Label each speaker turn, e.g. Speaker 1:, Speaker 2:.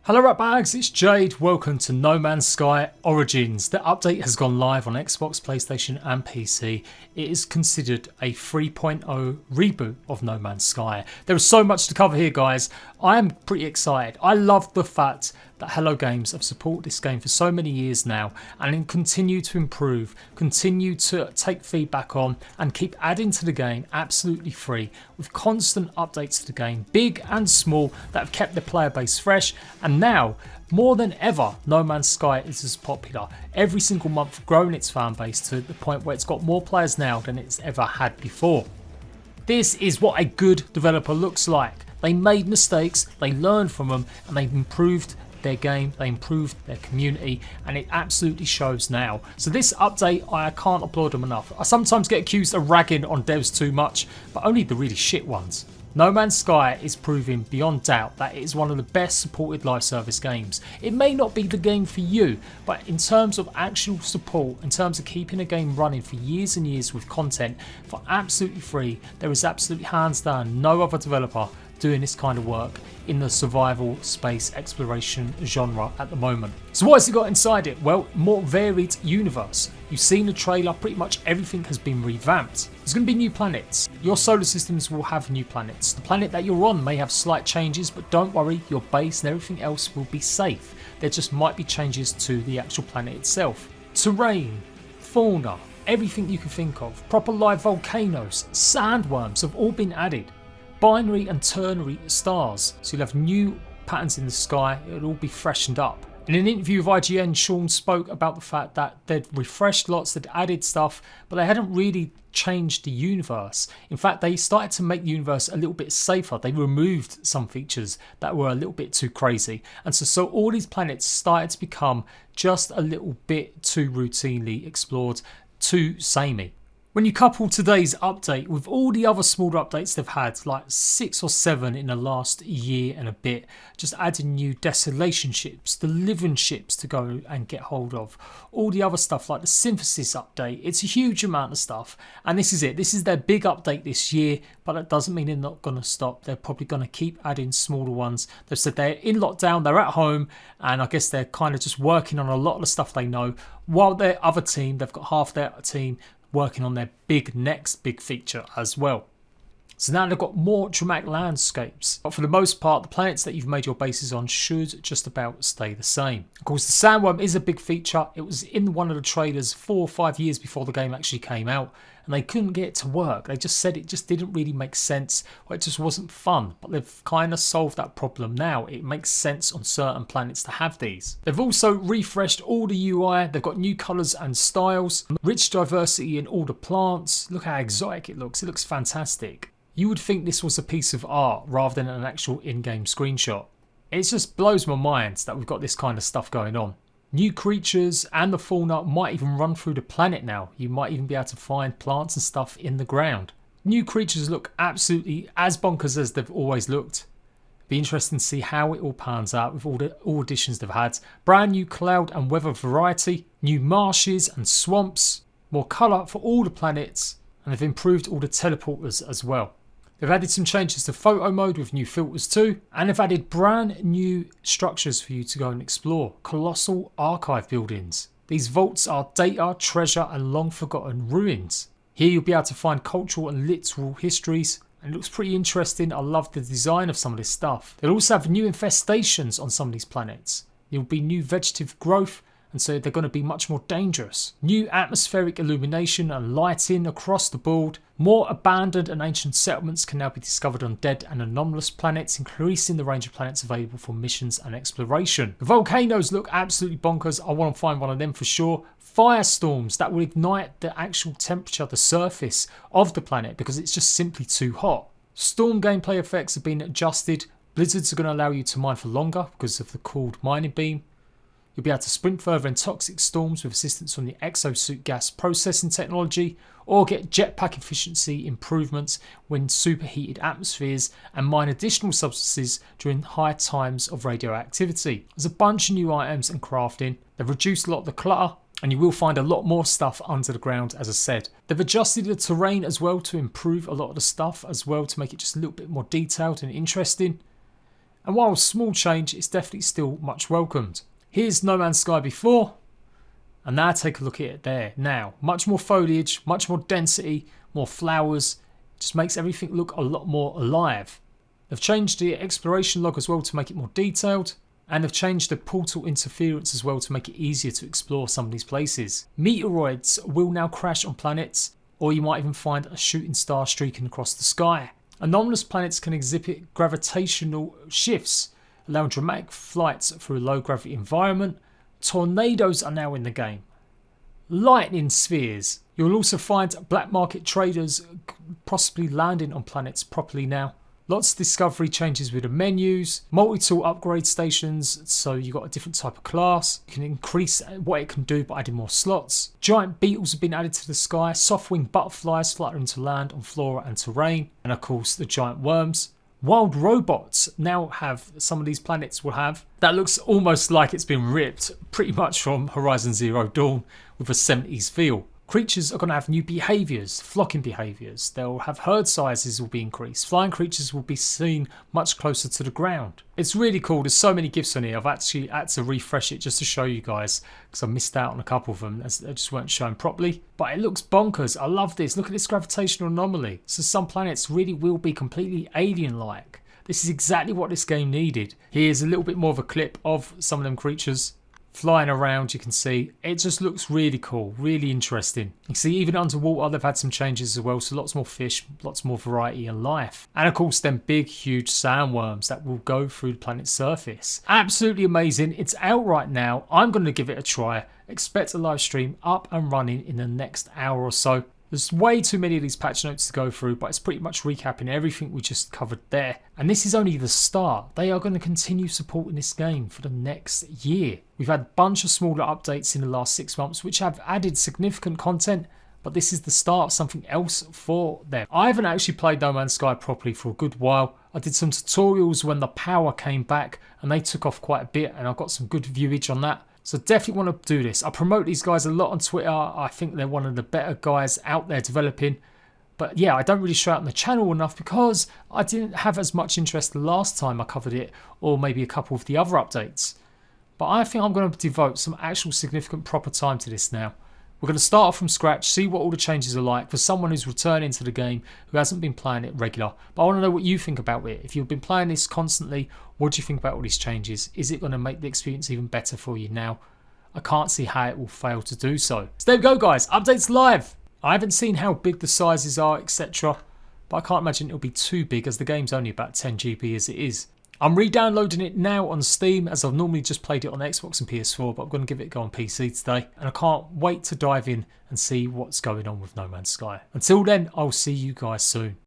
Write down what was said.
Speaker 1: Hello Ratbags, it's Jade. Welcome to No Man's Sky Origins. The update has gone live on Xbox, PlayStation and PC. It is considered a 3.0 reboot of No Man's Sky. There is so much to cover here, guys. I am pretty excited. I love the fact that Hello Games have supported this game for so many years now and continue to improve, continue to take feedback on and keep adding to the game absolutely free with constant updates to the game, big and small, that have kept the player base fresh. And now, more than ever, No Man's Sky is as popular. Every single month growing its fan base to the point where it's got more players now than it's ever had before. This is what a good developer looks like. They made mistakes, they learned from them, and they've improved their game, they improved their community, and it absolutely shows now. So this update, I can't applaud them enough. I sometimes get accused of ragging on devs too much, but only the really shit ones. No Man's Sky is proving beyond doubt that it is one of the best supported live service games. It may not be the game for you, but in terms of actual support, in terms of keeping a game running for years and years with content for absolutely free, there is absolutely hands down no other developer doing this kind of work in the survival space exploration genre at the moment. So what has it got inside it? Well, more varied universe. You've seen the trailer, pretty much everything has been revamped. There's going to be new planets. Your solar systems will have new planets. The planet that you're on may have slight changes, but don't worry, your base and everything else will be safe. There just might be changes to the actual planet itself. Terrain, fauna, everything you can think of. Proper live volcanoes, sandworms have all been added. Binary and ternary stars, so you'll have new patterns in the sky, it'll all be freshened up. In an interview with IGN, Sean spoke about the fact that they'd refreshed lots, they'd added stuff, but they hadn't really changed the universe. In fact, they started to make the universe a little bit safer. They removed some features that were a little bit too crazy. And so all these planets started to become just a little bit too routinely explored, too samey. When you couple today's update with all the other smaller updates they've had, like 6 or 7 in the last year and a bit, just adding new desolation ships, the living ships to go and get hold of, all the other stuff like the synthesis update, it's a huge amount of stuff. And this is it, this is their big update this year, but that doesn't mean they're not going to stop. They're probably going to keep adding smaller ones. They've said they're in lockdown, they're at home, and I guess they're kind of just working on a lot of the stuff they know, while their other team, they've got half their team working on their next big feature as well. So now they've got more dramatic landscapes, but for the most part the planets that you've made your bases on should just about stay the same. Of course, the sandworm is a big feature. It was in one of the trailers 4 or 5 years before the game actually came out, and they couldn't get it to work. They just said it just didn't really make sense, or it just wasn't fun. But they've kind of solved that problem now. It makes sense on certain planets to have these. They've also refreshed all the UI. They've got new colours and styles, rich diversity in all the plants. Look how exotic it looks. It looks fantastic. You would think this was a piece of art rather than an actual in-game screenshot. It just blows my mind that we've got this kind of stuff going on. New creatures and the fauna might even run through the planet now. You might even be able to find plants and stuff in the ground. New creatures look absolutely as bonkers as they've always looked. Be interesting to see how it all pans out with all the additions they've had. Brand new cloud and weather variety, new marshes and swamps, more colour for all the planets, and they've improved all the teleporters as well. They've added some changes to photo mode with new filters too, and they've added brand new structures for you to go and explore. Colossal archive buildings. These vaults are data, treasure and long forgotten ruins. Here you'll be able to find cultural and literal histories, and it looks pretty interesting. I love the design of some of this stuff. They'll also have new infestations on some of these planets. There'll be new vegetative growth, and so they're going to be much more dangerous. New atmospheric illumination and lighting across the board. More abandoned and ancient settlements can now be discovered on dead and anomalous planets, increasing the range of planets available for missions and exploration. The volcanoes look absolutely bonkers. I want to find one of them for sure. Firestorms that will ignite the actual temperature, the surface of the planet, because it's just simply too hot. Storm gameplay effects have been adjusted. Blizzards are going to allow you to mine for longer because of the cooled mining beam. You'll be able to sprint further in toxic storms with assistance from the exosuit gas processing technology, or get jetpack efficiency improvements when superheated atmospheres, and mine additional substances during high times of radioactivity. There's a bunch of new items and crafting. They've reduced a lot of the clutter, and you will find a lot more stuff under the ground, as I said. They've adjusted the terrain as well to improve a lot of the stuff as well, to make it just a little bit more detailed and interesting. And while a small change, it's definitely still much welcomed. Here's No Man's Sky before, and now take a look at it there. Now, much more foliage, much more density, more flowers, just makes everything look a lot more alive. They've changed the exploration log as well to make it more detailed, and they've changed the portal interference as well to make it easier to explore some of these places. Meteoroids will now crash on planets, or you might even find a shooting star streaking across the sky. Anomalous planets can exhibit gravitational shifts, allowing dramatic flights through a low gravity environment. Tornadoes are now in the game. Lightning spheres. You'll also find black market traders possibly landing on planets properly now. Lots of discovery changes with the menus, multi-tool upgrade stations, so you've got a different type of class. You can increase what it can do by adding more slots. Giant beetles have been added to the sky, soft-winged butterflies fluttering to land on flora and terrain, and of course the giant worms. Wild robots now have, some of these planets will have, that looks almost like it's been ripped pretty much from Horizon Zero Dawn with a 70s feel. Creatures are going to have new behaviours, flocking behaviours. They'll have herd sizes will be increased. Flying creatures will be seen much closer to the ground. It's really cool. There's so many gifts on here. I've actually had to refresh it just to show you guys because I missed out on a couple of them as they just weren't shown properly. But it looks bonkers. I love this. Look at this gravitational anomaly. So some planets really will be completely alien-like. This is exactly what this game needed. Here's a little bit more of a clip of some of them creatures flying around. You can see it just looks really cool, really interesting. You see even underwater they've had some changes as well, so lots more fish, lots more variety and life, and of course them big huge sandworms that will go through the planet's surface. Absolutely amazing. It's out right now. I'm going to give it a try. Expect a live stream up and running in the next hour or so. There's way too many of these patch notes to go through, but it's pretty much recapping everything we just covered there. And this is only the start. They are going to continue supporting this game for the next year. We've had a bunch of smaller updates in the last 6 months which have added significant content, but this is the start of something else for them. I haven't actually played No Man's Sky properly for a good while. I did some tutorials when the power came back and they took off quite a bit, and I got some good viewage on that. So definitely want to do this. I promote these guys a lot on Twitter. I think they're one of the better guys out there developing. But yeah, I don't really show out on the channel enough because I didn't have as much interest the last time I covered it, or maybe a couple of the other updates. But I think I'm going to devote some actual significant proper time to this now. We're going to start off from scratch, see what all the changes are like for someone who's returning to the game who hasn't been playing it regular. But I want to know what you think about it. If you've been playing this constantly, what do you think about all these changes? Is it going to make the experience even better for you now? I can't see how it will fail to do so. So there we go guys, updates live. I haven't seen how big the sizes are, etc. But I can't imagine it'll be too big as the game's only about 10 GB as it is. I'm re-downloading it now on Steam as I've normally just played it on Xbox and PS4, but I'm going to give it a go on PC today. And I can't wait to dive in and see what's going on with No Man's Sky. Until then, I'll see you guys soon.